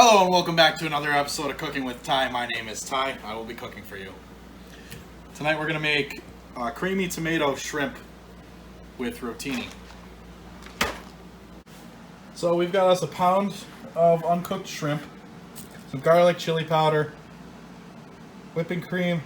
Hello and welcome back to another episode of Cooking with Ty. My name is Ty. I will be cooking for you. Tonight we're going to make creamy tomato shrimp with rotini. So we've got us a pound of uncooked shrimp, some garlic, chili powder, whipping cream,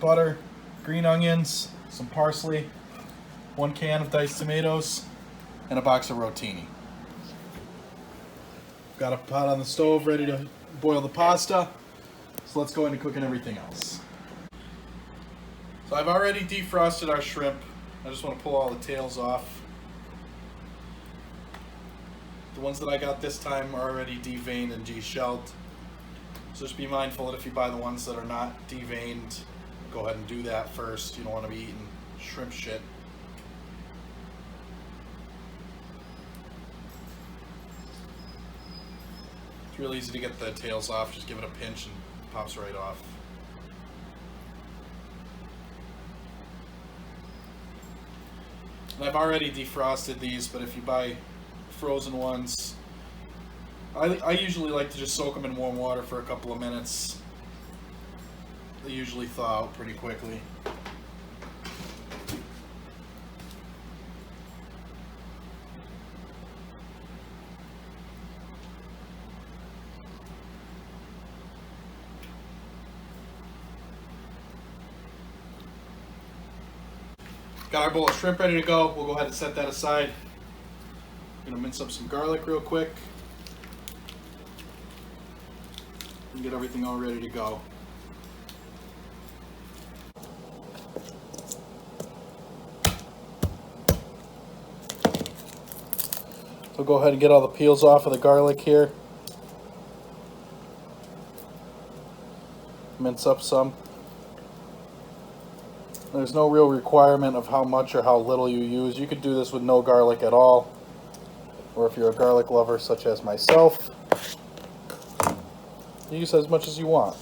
butter, green onions, some parsley, 1 can of diced tomatoes, and a box of rotini. Got a pot on the stove ready to boil the pasta. So let's go into cooking everything else. So I've already defrosted our shrimp. I just want to pull all the tails off. The ones that I got this time are already deveined and de-shelled. So just be mindful that if you buy the ones that are not deveined, go ahead and do that first. You don't want to be eating shrimp shit. It's real easy to get the tails off. Just give it a pinch and it pops right off. And I've already defrosted these, but if you buy frozen ones, I usually like to just soak them in warm water for a couple of minutes. They usually thaw out pretty quickly. Got our bowl of shrimp ready to go. We'll go ahead and set that aside. I'm gonna mince up some garlic real quick and get everything all ready to go. So go ahead and get all the peels off of the garlic here. Mince up some. There's no real requirement of how much or how little you use. You could do this with no garlic at all. Or if you're a garlic lover such as myself, you use as much as you want.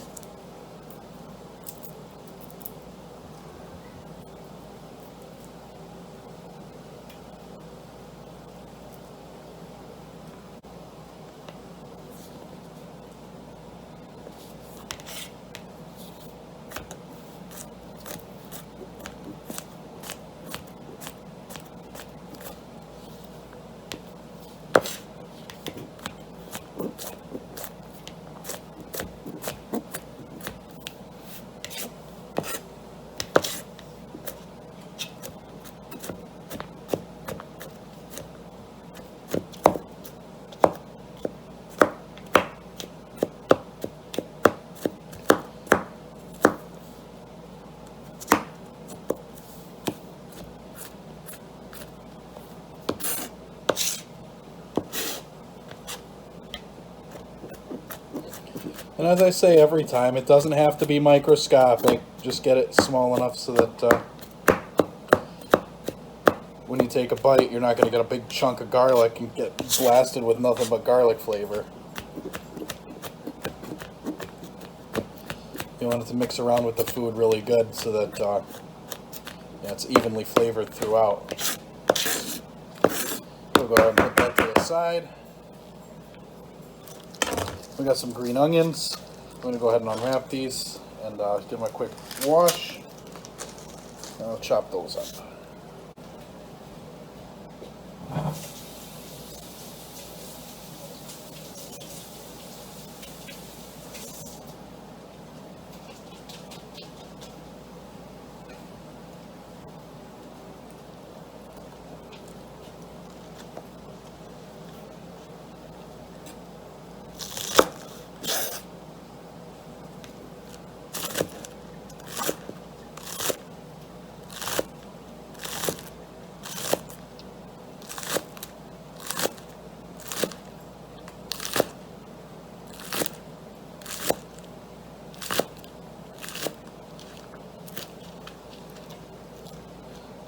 And as I say every time, it doesn't have to be microscopic. Just get it small enough so that when you take a bite, you're not going to get a big chunk of garlic and get blasted with nothing but garlic flavor. You want it to mix around with the food really good so that it's evenly flavored throughout. We'll go ahead and put that to the side. We got some green onions. I'm going to go ahead and unwrap these and give them a quick wash. And I'll chop those up.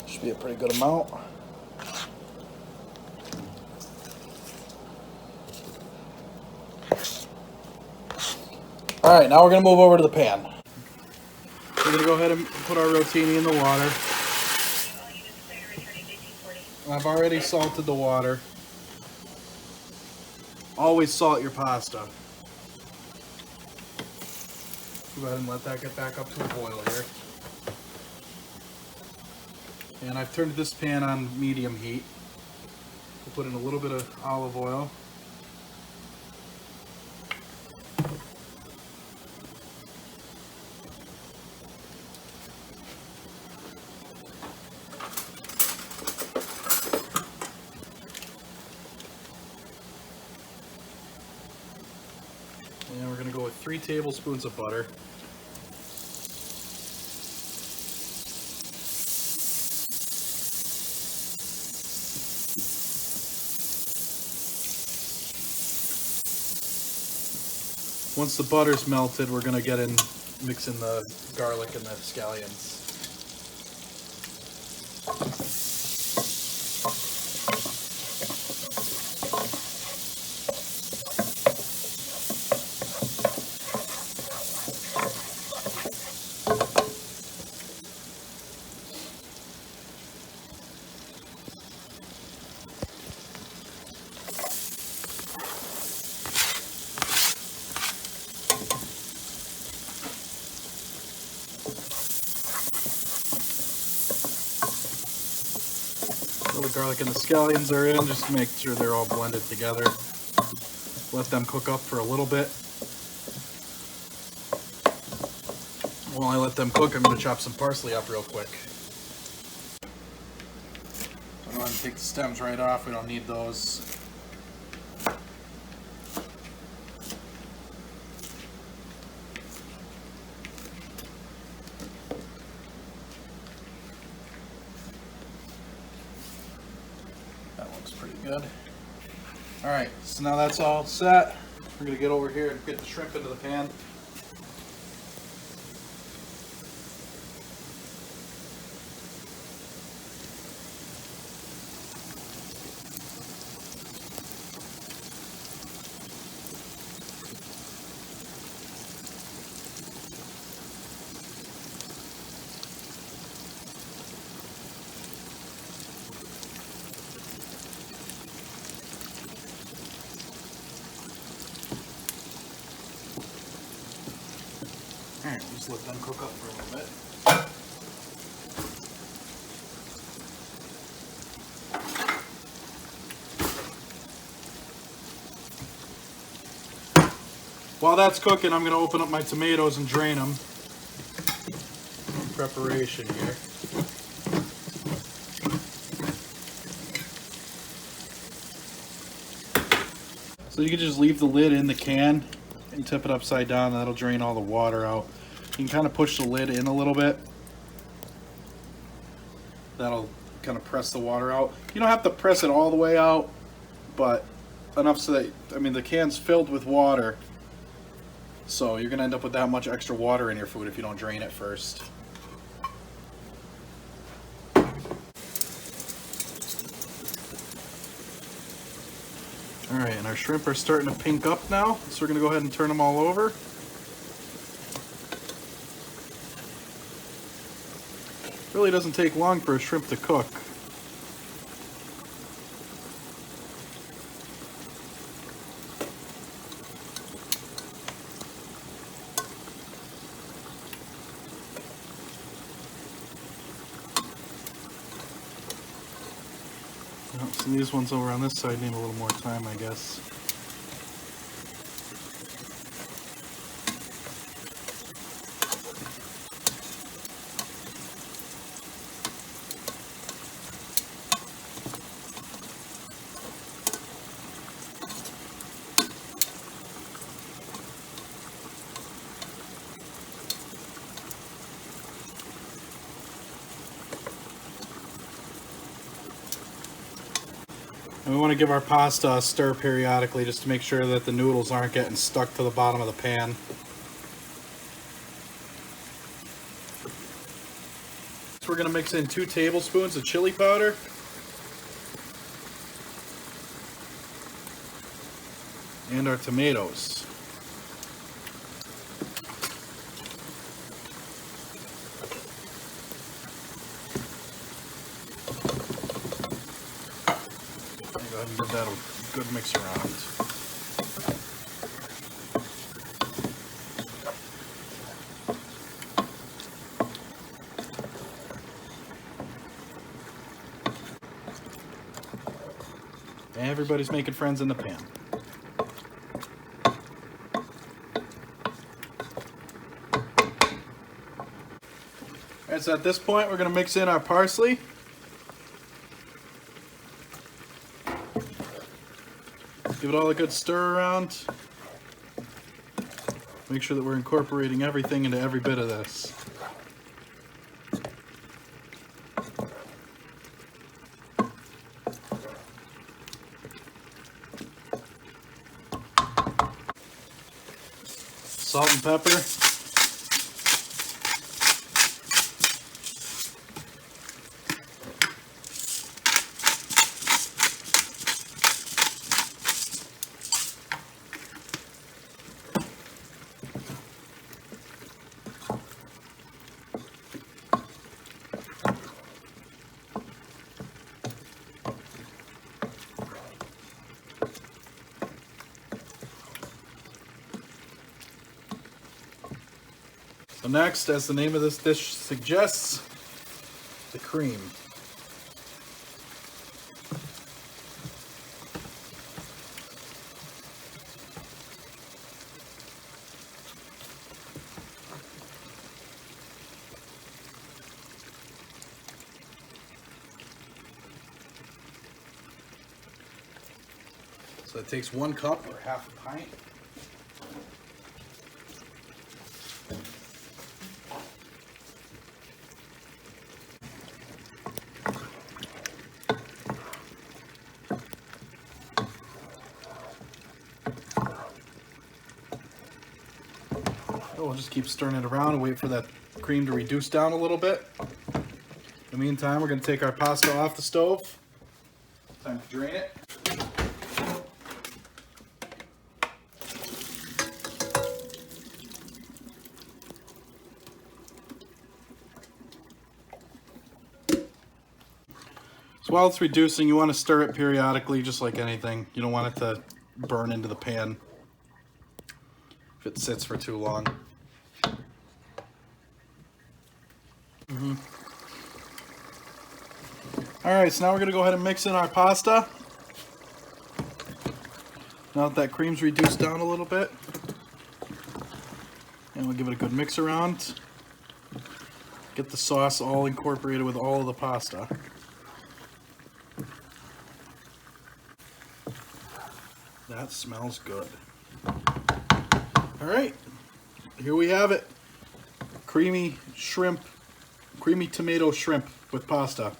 Should be a pretty good amount. Alright, now we're going to move over to the pan. We're going to go ahead and put our rotini in the water. I've already salted the water. Always salt your pasta. Go ahead and let that get back up to a boil here. And I've turned this pan on medium heat. We'll put in a little bit of olive oil. And we're going to go with 3 tablespoons of butter. Once the butter's melted, we're going to mix in the garlic and the scallions. The garlic and the scallions are in, just to make sure they're all blended together. Let them cook up for a little bit. While I let them cook, I'm going to chop some parsley up real quick. I'll go ahead and take the stems right off, we don't need those. Pretty good. Alright, so now that's all set. We're going to get over here and get the shrimp into the pan. Alright, just let them cook up for a little bit. While that's cooking, I'm going to open up my tomatoes and drain them. Preparation here. So you can just leave the lid in the can and tip it upside down, and that'll drain all the water out. You can kind of push the lid in a little bit. That'll kind of press the water out. You don't have to press it all the way out, but enough so that, I mean, the can's filled with water, so you're gonna end up with that much extra water in your food if you don't drain it first. Alright, and our shrimp are starting to pink up now, so we're gonna go ahead and turn them all over. Really doesn't take long for a shrimp to cook. So these ones over on this side need a little more time, I guess. And we want to give our pasta a stir periodically just to make sure that the noodles aren't getting stuck to the bottom of the pan. So we're going to mix in 2 tablespoons of chili powder. And our tomatoes. Go ahead and give that a good mix around. everybody's making friends in the pan. Alright, so at this point we're going to mix in our parsley. Give it all a good stir around. Make sure that we're incorporating everything into every bit of this. Salt and pepper. So next, as the name of this dish suggests, the cream. So it takes 1 cup or half a pint. We'll just keep stirring it around and wait for that cream to reduce down a little bit. In the meantime, we're going to take our pasta off the stove. Time to drain it. So while it's reducing, you want to stir it periodically, just like anything. You don't want it to burn into the pan if it sits for too long. Alright, so now we're going to go ahead and mix in our pasta. Now that cream's reduced down a little bit. And we'll give it a good mix around. Get the sauce all incorporated with all of the pasta. That smells good. Alright, here we have it. Creamy tomato shrimp with pasta.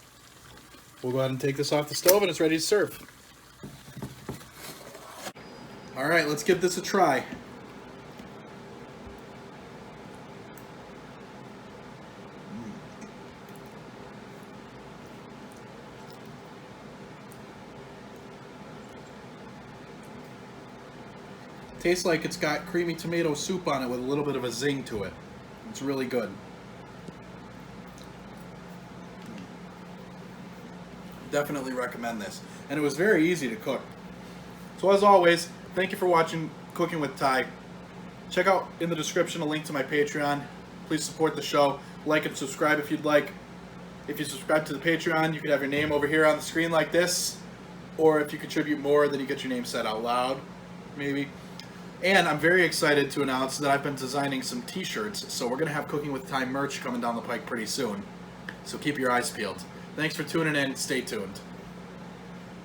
We'll go ahead and take this off the stove and it's ready to serve. Alright, let's give this a try. Tastes like it's got creamy tomato soup on it with a little bit of a zing to it. It's really good. Definitely recommend this. And it was very easy to cook. So as always, thank you for watching Cooking with Ty. Check out in the description a link to my Patreon. Please support the show. Like and subscribe if you'd like. If you subscribe to the Patreon, you could have your name over here on the screen like this. Or if you contribute more, then you get your name said out loud, maybe. And I'm very excited to announce that I've been designing some t-shirts. So we're going to have Cooking with Ty merch coming down the pike pretty soon. So keep your eyes peeled. Thanks for tuning in. Stay tuned.